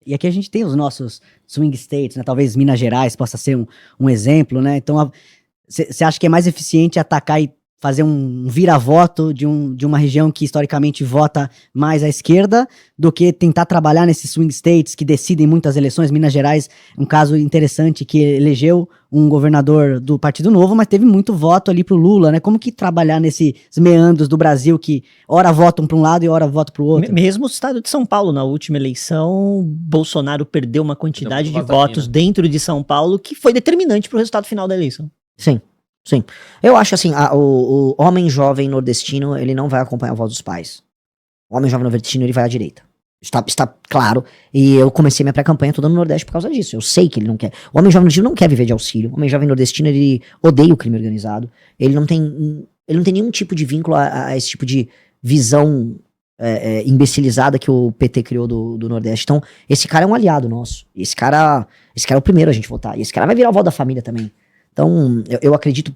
E aqui a gente tem os nossos swing states, né? Talvez Minas Gerais possa ser um exemplo, né? Então, você acha que é mais eficiente atacar e fazer um vira-voto de uma região que historicamente vota mais à esquerda do que tentar trabalhar nesses swing states que decidem muitas eleições? Minas Gerais, um caso interessante que elegeu um governador do Partido Novo, mas teve muito voto ali pro Lula, né? Como que trabalhar nesses meandros do Brasil que ora votam para um lado e ora votam pro outro? Mesmo o estado de São Paulo, na última eleição, Bolsonaro perdeu uma quantidade de votos dentro de São Paulo que foi determinante pro resultado final da eleição. Sim. Sim. Eu acho assim, o homem jovem nordestino, ele não vai acompanhar a voz dos pais. O homem jovem nordestino, ele vai à direita. Está claro. E eu comecei minha pré-campanha toda no Nordeste por causa disso. Eu sei que ele não quer. O homem jovem nordestino não quer viver de auxílio. O homem jovem nordestino, ele odeia o crime organizado. Ele não tem nenhum tipo de vínculo a esse tipo de visão imbecilizada que o PT criou do Nordeste. Então, esse cara é um aliado nosso. Esse cara é o primeiro a gente votar. E esse cara vai virar o voto da família também. Então, eu acredito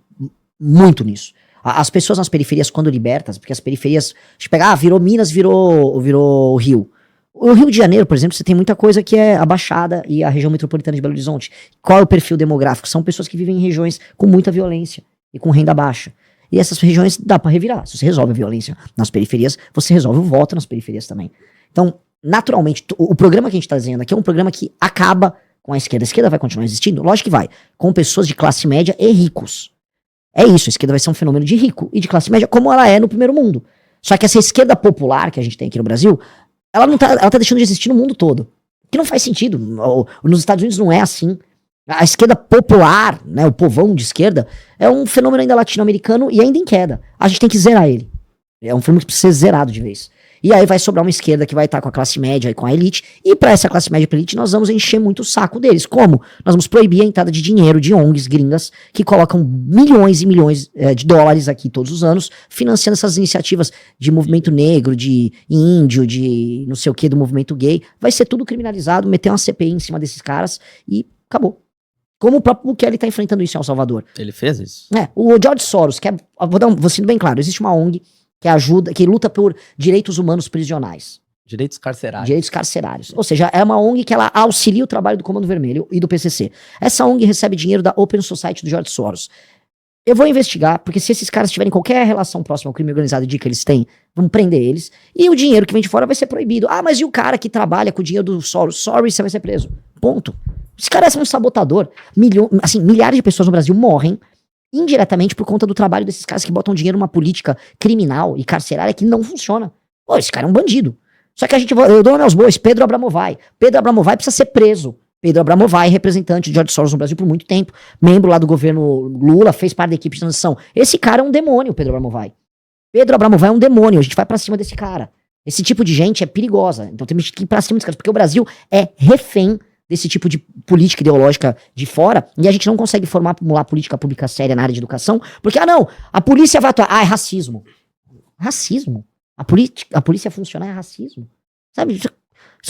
muito nisso. As pessoas nas periferias, quando libertas, porque as periferias, a gente pega, virou Minas, virou Rio. O Rio de Janeiro, por exemplo, você tem muita coisa que é a Baixada e a região metropolitana de Belo Horizonte. Qual é o perfil demográfico? São pessoas que vivem em regiões com muita violência e com renda baixa. E essas regiões dá pra revirar. Se você resolve a violência nas periferias, você resolve o voto nas periferias também. Então, naturalmente, o programa que a gente tá dizendo aqui é um programa que acaba com a esquerda. A esquerda vai continuar existindo? Lógico que vai. Com pessoas de classe média e ricos. É isso, a esquerda vai ser um fenômeno de rico e de classe média, como ela é no primeiro mundo. Só que essa esquerda popular que a gente tem aqui no Brasil, ela tá deixando de existir no mundo todo. Que não faz sentido. Nos Estados Unidos não é assim. A esquerda popular, né, o povão de esquerda, é um fenômeno ainda latino-americano e ainda em queda. A gente tem que zerar ele. É um fenômeno que precisa ser zerado de vez. E aí vai sobrar uma esquerda que vai estar com a classe média e com a elite. E para essa classe média e pra elite, nós vamos encher muito o saco deles. Como? Nós vamos proibir a entrada de dinheiro de ONGs gringas que colocam milhões e milhões de dólares aqui todos os anos, financiando essas iniciativas de movimento negro, de índio, de não sei o que, do movimento gay. Vai ser tudo criminalizado, meter uma CPI em cima desses caras e acabou. Como o próprio Bukele tá enfrentando isso em El Salvador. Ele fez isso? O George Soros, vou sendo bem claro, existe uma ONG que luta por direitos humanos prisionais. Direitos carcerários. Direitos carcerários. Ou seja, é uma ONG que ela auxilia o trabalho do Comando Vermelho e do PCC. Essa ONG recebe dinheiro da Open Society do George Soros. Eu vou investigar, porque se esses caras tiverem qualquer relação próxima ao crime organizado de que eles têm, vamos prender eles. E o dinheiro que vem de fora vai ser proibido. Ah, mas e o cara que trabalha com o dinheiro do Soros? Sorry, você vai ser preso. Ponto. Esse cara é um sabotador. Milhares de pessoas no Brasil morrem indiretamente por conta do trabalho desses caras que botam dinheiro numa política criminal e carcerária que não funciona. Pô, esse cara é um bandido. Só que eu dou nome aos bois, Pedro Abramovay. Pedro Abramovay precisa ser preso. Pedro Abramovay, representante de George Soros no Brasil por muito tempo, membro lá do governo Lula, fez parte da equipe de transição. Esse cara é um demônio, Pedro Abramovay. Pedro Abramovay é um demônio, a gente vai pra cima desse cara. Esse tipo de gente é perigosa, então temos que ir pra cima desse cara, porque o Brasil é refém desse tipo de política ideológica de fora, e a gente não consegue formular política pública séria na área de educação, porque, a polícia vai atuar. É racismo. Racismo? A polícia funcionar é racismo? Sabe?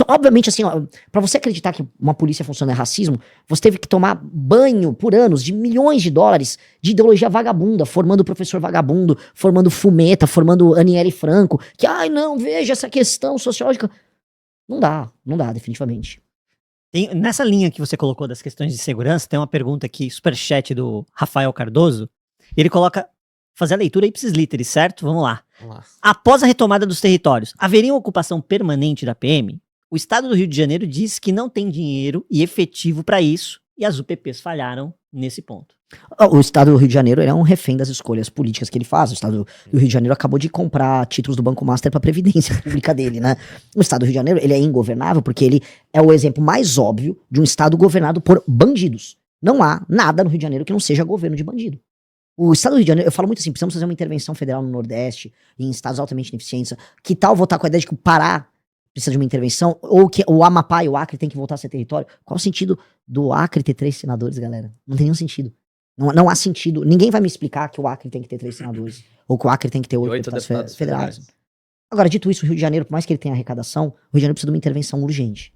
Obviamente, assim, pra você acreditar que uma polícia funciona é racismo, você teve que tomar banho por anos de milhões de dólares de ideologia vagabunda, formando professor vagabundo, formando fumeta, formando Aniele Franco, que, veja essa questão sociológica. Não dá, definitivamente. Nessa linha que você colocou das questões de segurança, tem uma pergunta aqui, superchat do Rafael Cardoso. Ele coloca, fazer a leitura ipsis literis, certo? Vamos lá. Após a retomada dos territórios, haveria uma ocupação permanente da PM? O estado do Rio de Janeiro diz que não tem dinheiro e efetivo para isso, e as UPPs falharam nesse ponto. O estado do Rio de Janeiro é um refém das escolhas políticas que ele faz. O estado do Rio de Janeiro acabou de comprar títulos do Banco Master para a previdência pública dele, né? O estado do Rio de Janeiro, ele é ingovernável porque ele é o exemplo mais óbvio de um estado governado por bandidos. Não há nada no Rio de Janeiro que não seja governo de bandido. O estado do Rio de Janeiro, eu falo muito assim, precisamos fazer uma intervenção federal no Nordeste, em estados altamente ineficientes. Que tal votar com a ideia de que o Pará precisa de uma intervenção, ou que o Amapá e o Acre tem que voltar a ser território? Qual o sentido do Acre ter 3 senadores, galera? Não tem nenhum sentido. Não há sentido. Ninguém vai me explicar que o Acre tem que ter 3 senadores. Ou que o Acre tem que ter 8 deputados federais. Agora, dito isso, o Rio de Janeiro, por mais que ele tenha arrecadação, o Rio de Janeiro precisa de uma intervenção urgente.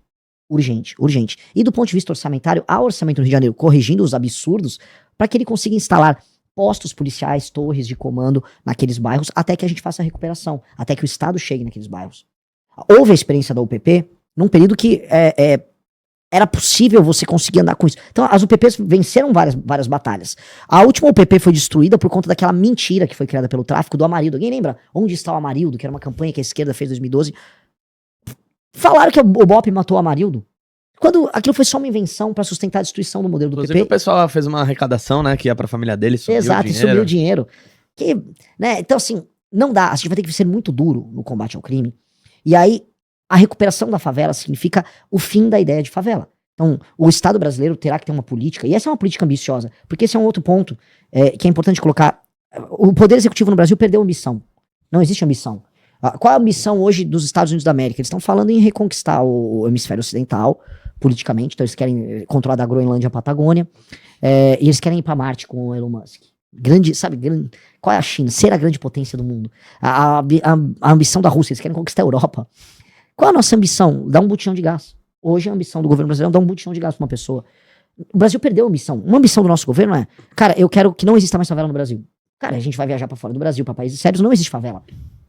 Urgente. E do ponto de vista orçamentário, há orçamento no Rio de Janeiro corrigindo os absurdos para que ele consiga instalar postos policiais, torres de comando naqueles bairros, até que a gente faça a recuperação, até que o Estado chegue naqueles bairros. Houve a experiência da UPP num período que era possível você conseguir andar com isso. Então, as UPPs venceram várias batalhas. A última UPP foi destruída por conta daquela mentira que foi criada pelo tráfico do Amarildo. Alguém lembra Onde Está o Amarildo? Que era uma campanha que a esquerda fez em 2012. Falaram que o BOPE matou o Amarildo. Quando aquilo foi só uma invenção para sustentar a destruição do modelo do Inclusive, PP. o pessoal fez uma arrecadação, né, que ia pra família dele, subiu Exato, o dinheiro. subiu o dinheiro. Né? Então, assim, não dá. A gente vai ter que ser muito duro no combate ao crime. E aí, a recuperação da favela significa o fim da ideia de favela. Então, o Estado brasileiro terá que ter uma política, e essa é uma política ambiciosa, porque esse é um outro ponto que é importante colocar. O Poder Executivo no Brasil perdeu a ambição. Não existe ambição. Qual é a ambição hoje dos Estados Unidos da América? Eles estão falando em reconquistar o hemisfério ocidental, politicamente, então eles querem controlar da Groenlândia à Patagônia, e eles querem ir para Marte com o Elon Musk. Qual é a China? Ser a grande potência do mundo. A ambição da Rússia, eles querem conquistar a Europa. Qual é a nossa ambição? Dar um botijão de gás. Hoje a ambição do governo brasileiro é dar um botijão de gás pra uma pessoa. O Brasil perdeu a ambição. Uma ambição do nosso governo é, cara, eu quero que não exista mais favela no Brasil. Cara, a gente vai viajar pra fora do Brasil, pra países sérios, não existe favela.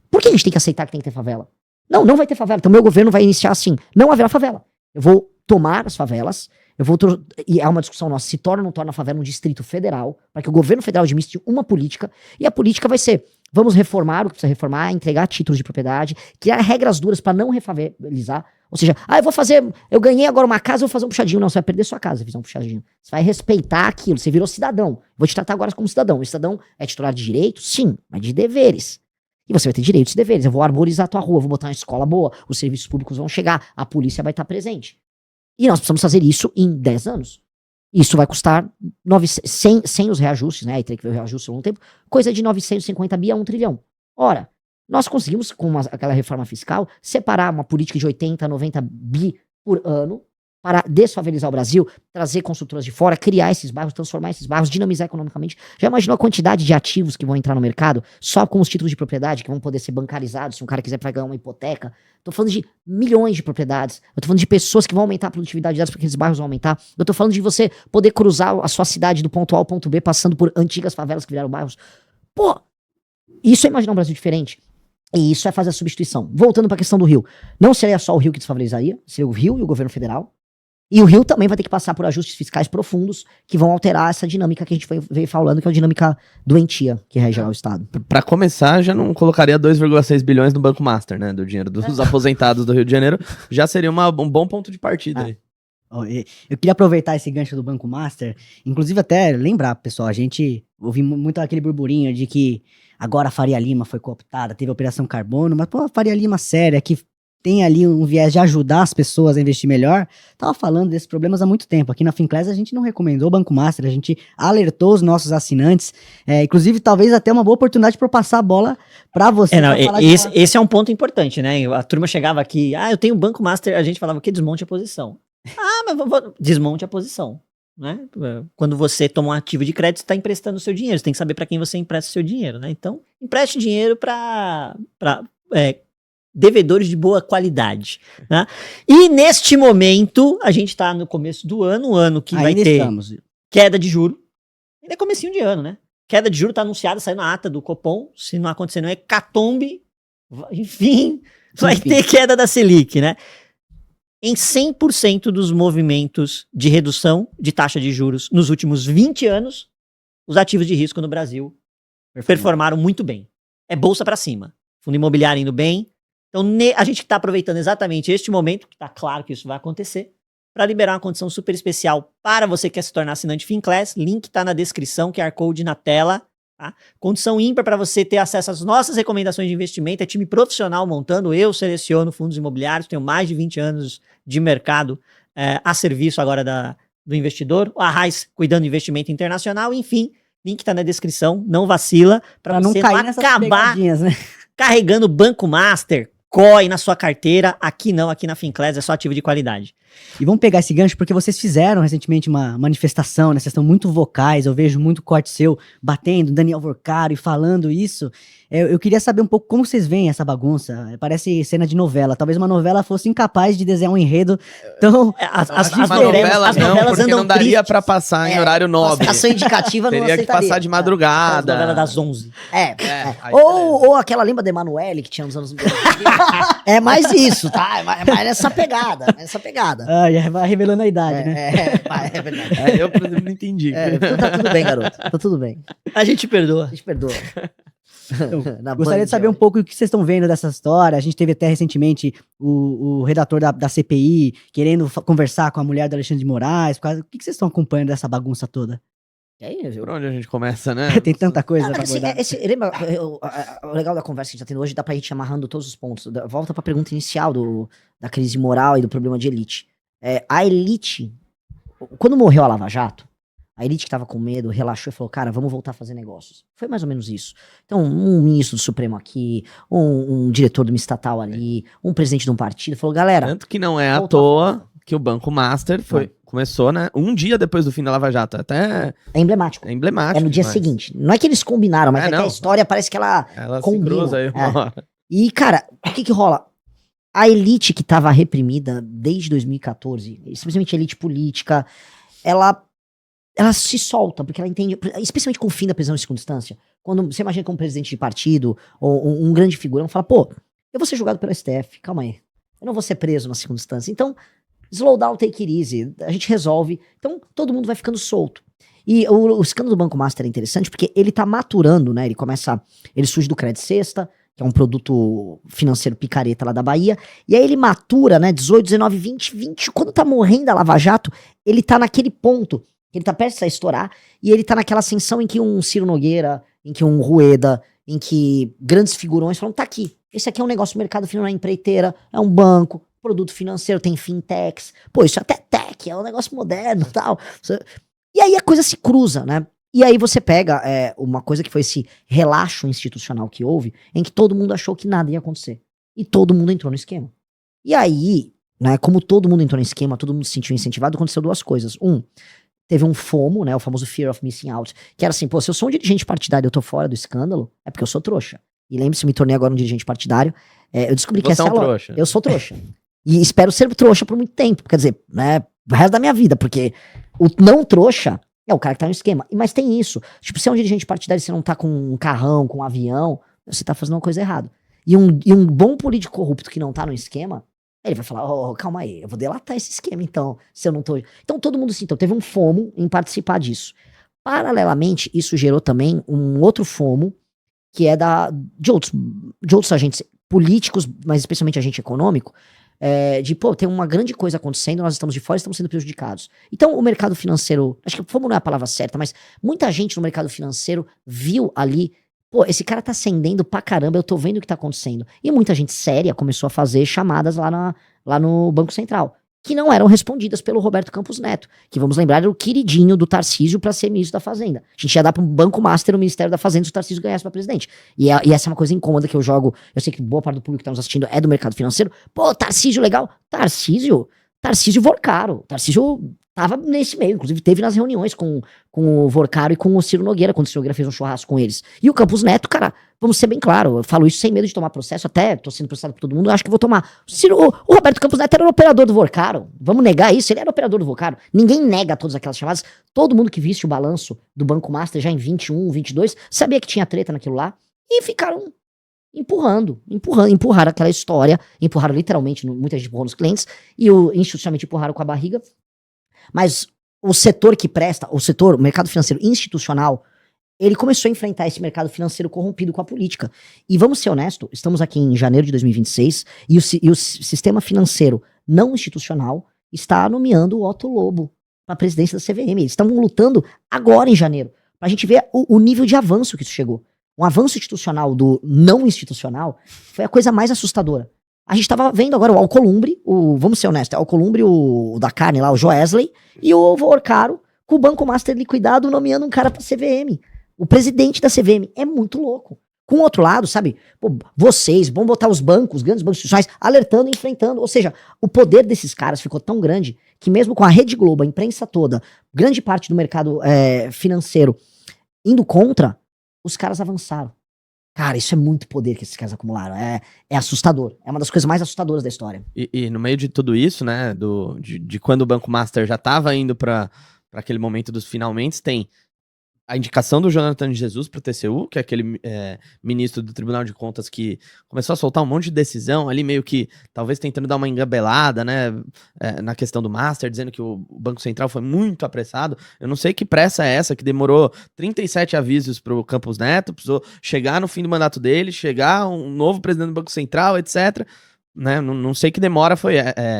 Por que a gente tem que aceitar que tem que ter favela? Não vai ter favela. Então meu governo vai iniciar assim, não haverá favela. Eu vou tomar as favelas, e é uma discussão nossa, se torna ou não torna a favela um distrito federal, para que o governo federal administre uma política, e a política vai ser, vamos reformar o que precisa reformar, entregar títulos de propriedade, criar regras duras para não refavelizar, ou seja, eu ganhei agora uma casa, eu vou fazer um puxadinho. Não, você vai perder sua casa se fizer um puxadinho. Você vai respeitar aquilo, você virou cidadão. Vou te tratar agora como cidadão. O cidadão é titular de direitos? Sim, mas de deveres. E você vai ter direitos e deveres. Eu vou arborizar a tua rua, vou botar uma escola boa, os serviços públicos vão chegar, a polícia vai estar presente. E nós precisamos fazer isso em 10 anos. Isso vai custar sem os reajustes, né? Aí teria que ver o reajuste ao longo do tempo, coisa de 950 bi a 1 trilhão. Ora, nós conseguimos, com aquela reforma fiscal, separar uma política de 80, 90 bi por ano para desfavelizar o Brasil, trazer consultoras de fora, criar esses bairros, transformar esses bairros, dinamizar economicamente. Já imaginou a quantidade de ativos que vão entrar no mercado só com os títulos de propriedade que vão poder ser bancarizados se um cara quiser pagar uma hipoteca? Tô falando de milhões de propriedades. Eu tô falando de pessoas que vão aumentar a produtividade delas porque aqueles bairros vão aumentar. Eu tô falando de você poder cruzar a sua cidade do ponto A ao ponto B passando por antigas favelas que viraram bairros. Pô, isso é imaginar um Brasil diferente. E isso é fazer a substituição. Voltando para a questão do Rio. Não seria só o Rio que desfavelizaria, seria o Rio e o governo federal. E o Rio também vai ter que passar por ajustes fiscais profundos que vão alterar essa dinâmica que a gente veio falando, que é a dinâmica doentia que rege lá o Estado. Pra começar, já não colocaria 2,6 bilhões no Banco Master, né? Do dinheiro dos aposentados do Rio de Janeiro. Já seria um bom ponto de partida aí. Eu queria aproveitar esse gancho do Banco Master, inclusive até lembrar, pessoal, a gente ouviu muito aquele burburinho de que agora a Faria Lima foi cooptada, teve a Operação Carbono, mas pô, a Faria Lima séria, que tem ali um viés de ajudar as pessoas a investir melhor, tava falando desses problemas há muito tempo. Aqui na Finclass a gente não recomendou o Banco Master, a gente alertou os nossos assinantes, inclusive talvez até uma boa oportunidade para eu passar a bola para você. Esse é um ponto importante, né? A turma chegava aqui, eu tenho um Banco Master, a gente falava que desmonte a posição. Mas desmonte a posição, né? Quando você toma um ativo de crédito, você está emprestando o seu dinheiro, você tem que saber para quem você empresta o seu dinheiro, né? Então, empreste dinheiro para devedores de boa qualidade, né? E neste momento, a gente está no começo do ano, um ano que vai ter queda de juro. Ainda é comecinho de ano, né? Queda de juro está anunciada, saindo a ata do Copom, se não acontecer não é hecatombe, enfim, vai ter queda da Selic, né? Em 100% dos movimentos de redução de taxa de juros nos últimos 20 anos, os ativos de risco no Brasil performaram muito bem. É bolsa para cima. Fundo imobiliário indo bem. Então, a gente está aproveitando exatamente este momento, que está claro que isso vai acontecer, para liberar uma condição super especial para você que quer se tornar assinante Finclass. Link está na descrição, QR Code na tela. Tá? Condição ímpar para você ter acesso às nossas recomendações de investimento. É time profissional montando. Eu seleciono fundos imobiliários. Tenho mais de 20 anos de mercado a serviço agora do investidor. A Raiz cuidando do investimento internacional. Enfim, link está na descrição. Não vacila para você não acabar né? Carregando Banco Master, COI na sua carteira. Aqui não, aqui na Finclass é só ativo de qualidade. E vamos pegar esse gancho porque vocês fizeram recentemente uma manifestação, né? Vocês estão muito vocais, eu vejo muito corte seu batendo, Daniel Vorcari falando isso. Eu queria saber um pouco como vocês veem essa bagunça. Parece cena de novela. Talvez uma novela fosse incapaz de desenhar um enredo tão... As novelas porque andam não daria tristes. pra passar em horário nobre. A ação indicativa não Teria que passar de madrugada. As novelas das 11. Ou aquela, lembra da Emanuele que tinha nos anos... É mais isso, tá? É mais nessa pegada, nessa pegada. Já vai revelando a idade, né? É verdade. Eu, por exemplo, não entendi. Então tá tudo bem, garoto. Tá tudo bem. A gente perdoa. A gente perdoa. Na Gostaria Band, de saber um pouco o que vocês estão vendo dessa história. A gente teve até recentemente o redator da CPI querendo conversar com a mulher do Alexandre de Moraes. O que vocês estão acompanhando dessa bagunça toda? Por onde a gente começa, né? Tem tanta coisa Não, pra mas abordar. lembra, o legal da conversa que a gente tá tendo hoje, dá pra gente ir amarrando todos os pontos. Volta pra pergunta inicial da crise moral e do problema de elite. A elite, quando morreu a Lava Jato, a elite que tava com medo relaxou e falou, cara, vamos voltar a fazer negócios. Foi mais ou menos isso. Então, um ministro do Supremo aqui, um diretor de uma estatal ali, um presidente de um partido, falou, galera... Tanto que não é à toa que o Banco Master começou, né? Um dia depois do fim da Lava Jato. Até É emblemático. é emblemático. É no dia demais. seguinte. Não é que eles combinaram, mas é que a história parece que ela Ela combina. se cruza aí uma hora. E, cara, o que rola? A elite que tava reprimida desde 2014, especialmente a elite política, ela se solta, porque ela entende, especialmente com o fim da prisão em segunda instância, quando você imagina que um presidente de partido, ou um grande figura, fala, pô, eu vou ser julgado pelo STF, calma aí, eu não vou ser preso na segunda instância, então, slow down, take it easy, a gente resolve, então todo mundo vai ficando solto. E o escândalo do Banco Master é interessante porque ele tá maturando, né, ele surge do Credit Sexta, que é um produto financeiro picareta lá da Bahia, e aí ele matura, né, 18, 19, 20, quando tá morrendo a Lava Jato, ele tá naquele ponto, ele tá prestes a estourar, e ele tá naquela ascensão em que um Ciro Nogueira, em que um Rueda, em que grandes figurões falam, tá aqui, esse aqui é um negócio do mercado financeiro, é empreiteira, é um banco, produto financeiro, tem fintechs, pô, isso é até tech, é um negócio moderno e tal. E aí a coisa se cruza, né? E aí você pega uma coisa que foi esse relaxo institucional que houve, em que todo mundo achou que nada ia acontecer. E todo mundo entrou no esquema. E aí, né, como todo mundo entrou no esquema, todo mundo se sentiu incentivado, aconteceu duas coisas. Teve um FOMO, né, o famoso Fear of Missing Out, que era assim, pô, se eu sou um dirigente partidário e eu tô fora do escândalo, é porque eu sou trouxa. E lembre-se, me tornei agora um dirigente partidário, eu descobri que Você é um trouxa. eu sou trouxa. E espero ser trouxa por muito tempo, quer dizer, né, o resto da minha vida, porque o não trouxa é o cara que tá no esquema. Mas tem isso, tipo, se é um dirigente partidário e você não tá com um carrão, com um avião, você tá fazendo uma coisa errada. E um bom político corrupto que não tá no esquema, ele vai falar, calma aí, eu vou delatar esse esquema então, se eu não tô... Então todo mundo, então, teve um FOMO em participar disso. Paralelamente, isso gerou também um outro FOMO, que é de outros agentes políticos, mas especialmente agente econômico, tem uma grande coisa acontecendo, nós estamos de fora e estamos sendo prejudicados. Então o mercado financeiro, acho que FOMO não é a palavra certa, mas muita gente no mercado financeiro viu ali, pô, esse cara tá ascendendo pra caramba, eu tô vendo o que tá acontecendo. E muita gente séria começou a fazer chamadas lá no Banco Central, que não eram respondidas pelo Roberto Campos Neto, que vamos lembrar era o queridinho do Tarcísio pra ser ministro da Fazenda. A gente ia dar pro Banco Master o Ministério da Fazenda se o Tarcísio ganhasse pra presidente. E essa é uma coisa incômoda que eu jogo, eu sei que boa parte do público que tá nos assistindo é do mercado financeiro. Pô, Tarcísio legal. Tarcísio Vorcaro. Tarcísio tava nesse meio, inclusive teve nas reuniões com o Vorcaro e com o Ciro Nogueira, quando o Ciro Nogueira fez um churrasco com eles. E o Campos Neto, cara, vamos ser bem claro, eu falo isso sem medo de tomar processo, até tô sendo processado por todo mundo, acho que vou tomar. O Roberto Campos Neto era o operador do Vorcaro, vamos negar isso, ele era o operador do Vorcaro. Ninguém nega todas aquelas chamadas, todo mundo que visse o balanço do Banco Master já em 21, 22, sabia que tinha treta naquilo lá, e ficaram empurraram aquela história, empurraram literalmente, muita gente empurrou nos clientes, e institucionalmente empurraram com a barriga. Mas o setor que presta, o mercado financeiro institucional, ele começou a enfrentar esse mercado financeiro corrompido com a política. E vamos ser honestos, estamos aqui em janeiro de 2026 e o sistema financeiro não institucional está nomeando o Otto Lobo para a presidência da CVM. Eles estão lutando agora em janeiro, para a gente ver o nível de avanço que isso chegou. Um avanço institucional do não institucional foi a coisa mais assustadora. A gente tava vendo agora o Alcolumbre, vamos ser honestos, o Alcolumbre, o da carne lá, o Joesley, e o Vorcaro, com o Banco Master liquidado, nomeando um cara pra CVM. O presidente da CVM é muito louco. Com o outro lado, sabe, pô, vocês vão botar os bancos, grandes bancos institucionais, alertando e enfrentando. Ou seja, o poder desses caras ficou tão grande que mesmo com a Rede Globo, a imprensa toda, grande parte do mercado financeiro indo contra, os caras avançaram. Cara, isso é muito poder que esses caras acumularam. É assustador. É uma das coisas mais assustadoras da história. E no meio de tudo isso, né, de quando o Banco Master já estava indo para aquele momento dos finalmente, tem a indicação do Jonathan de Jesus para o TCU, que é aquele ministro do Tribunal de Contas que começou a soltar um monte de decisão ali, meio que talvez tentando dar uma engabelada, né, na questão do Master, dizendo que o Banco Central foi muito apressado. Eu não sei que pressa é essa, que demorou 37 avisos para o Campos Neto, precisou chegar no fim do mandato dele, chegar um novo presidente do Banco Central, etc., né? Não sei que demora foi,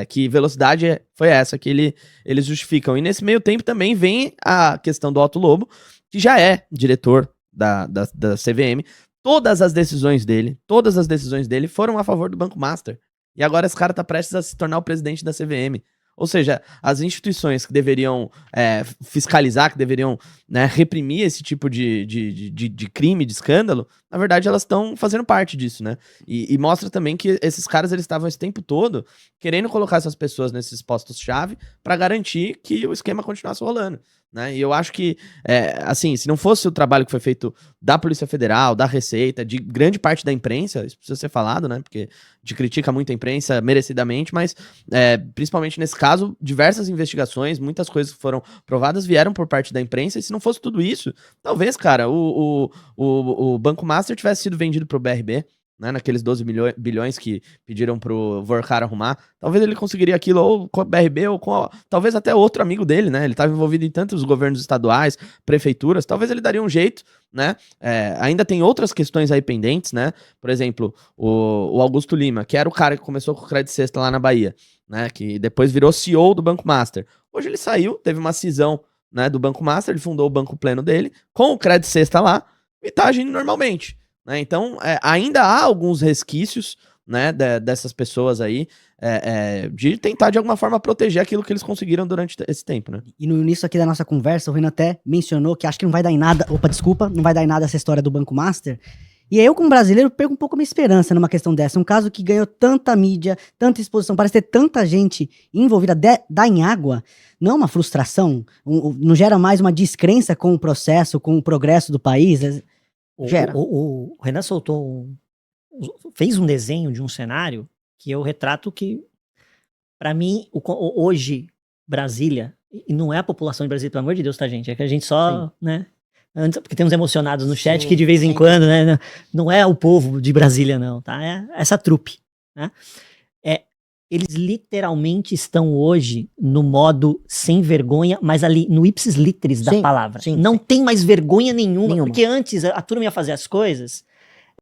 que velocidade foi essa que eles justificam. E nesse meio tempo também vem a questão do Otto Lobo, que já é diretor da CVM. Todas as decisões dele foram a favor do Banco Master. E agora esse cara tá prestes a se tornar o presidente da CVM. Ou seja, as instituições que deveriam fiscalizar, que deveriam, né, reprimir esse tipo de crime, de escândalo, na verdade elas estão fazendo parte disso, né? E mostra também que esses caras eles estavam esse tempo todo querendo colocar essas pessoas nesses postos-chave para garantir que o esquema continuasse rolando. Né? E eu acho que, assim, se não fosse o trabalho que foi feito da Polícia Federal, da Receita, de grande parte da imprensa, isso precisa ser falado, né? Porque a gente critica muito a imprensa merecidamente, mas principalmente nesse caso, diversas investigações, muitas coisas que foram provadas vieram por parte da imprensa, e se não fosse tudo isso, talvez, cara, o Banco Master tivesse sido vendido pro BRB, né, naqueles 12 bilhões que pediram pro Vorkar arrumar, talvez ele conseguiria aquilo ou com a BRB ou com talvez até outro amigo dele, né, ele estava envolvido em tantos governos estaduais, prefeituras, talvez ele daria um jeito, né, ainda tem outras questões aí pendentes, né, por exemplo, o Augusto Lima, que era o cara que começou com o Credit Sexta lá na Bahia, né, que depois virou CEO do Banco Master, hoje ele saiu, teve uma cisão, né, do Banco Master, ele fundou o Banco Pleno dele, com o Credit Sexta lá, e tá agindo normalmente. Então, ainda há alguns resquícios, né, dessas pessoas aí, de tentar de alguma forma proteger aquilo que eles conseguiram durante esse tempo, né? E no início aqui da nossa conversa, o Renan até mencionou que acho que não vai dar em nada, não vai dar em nada essa história do Banco Master. E aí eu, como brasileiro, perco um pouco a minha esperança numa questão dessa. Um caso que ganhou tanta mídia, tanta exposição, parece ter tanta gente envolvida, dá em água, não é uma frustração? Não gera mais uma descrença com o processo, com o progresso do país? Gera. O Renan fez um desenho de um cenário que eu retrato que, pra mim, hoje, Brasília, e não é a população de Brasília, pelo amor de Deus, tá, gente? É que a gente só, sim, né? Antes, porque tem uns emocionados no chat, sim, que de vez em quando, né? Não é o povo de Brasília, não, tá? É essa trupe, né? Eles literalmente estão hoje no modo sem vergonha, mas ali no ipsis literis da palavra. Sim, não tem mais vergonha nenhuma, porque antes a turma ia fazer as coisas